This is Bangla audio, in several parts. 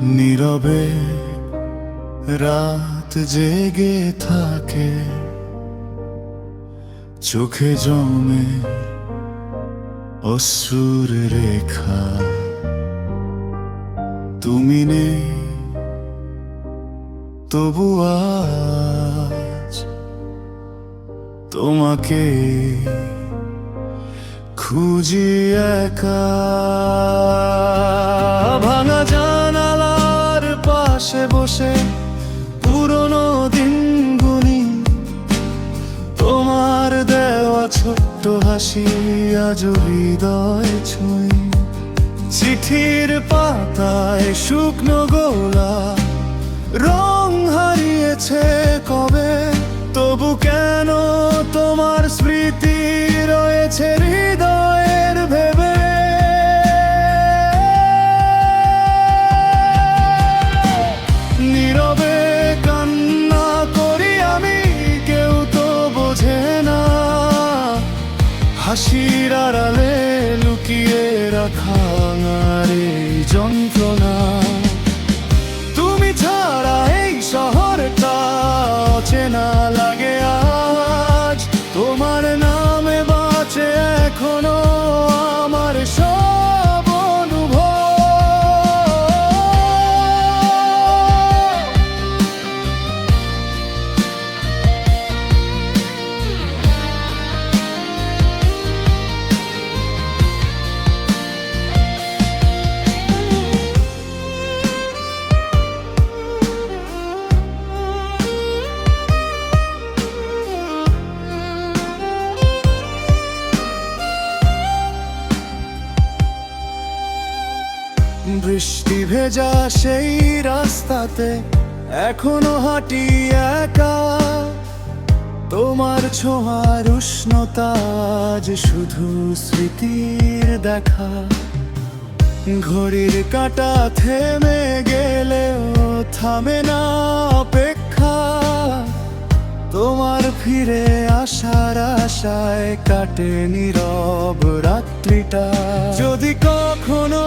নীরবে রাত জেগে থাকে, চোখে জমে অশ্রুর রেখা। তুমি নেই তবু আজ তোমাকে খুঁজি একা। ভাঙা জানালার পাশে বসে পুরনো দিন গুনি, তোমার দেওয়া ছোট্ট হাসি আজ হৃদয় ছুঁই। চিঠির পাতায় শুকনো গোলাপ রং হারিয়েছে কবে, তবু কেন তোমার স্মৃতি রয়েছে হৃদয়ের ভেবে। নীরবে কান্না করি আমি, কেউ তো বোঝে না হাসির আড়ালে লুকিয়ে রাখা আর এই যন্ত্রণা। তুমি ছাড়া এই শহরটা অচেনা লাগে আজ, তোমার নামে বাঁচে এখনো আমার সব অনুভব। বৃষ্টি ভেজা সেই রাস্তাতে এখনো হাঁটি একা, তোমার ছোঁয়ার উষ্ণতা আজ শুধু স্মৃতির দেখা। ঘড়ির কাঁটা থেমে গেলেও থামে না অপেক্ষা, তোমার ফিরে আসার আশায় কাটে নীরব রাত্রিটা। যদি কখনো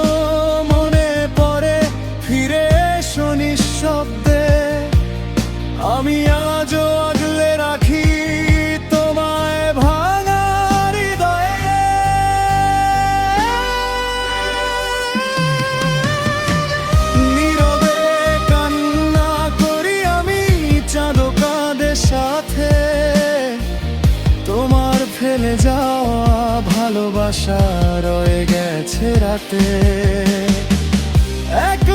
মনে পড়ে ফিরে এসো নিঃশব্দে, আমি আজও আগলে রাখি তোমায় ভাঙা হৃদয়ে। নীরবে কান্না করি আমি, চাঁদও কাঁদে সাথে, তোমার ফেলে যাওয়া ভালোবাসা রয়ে গেছে রাতে। এক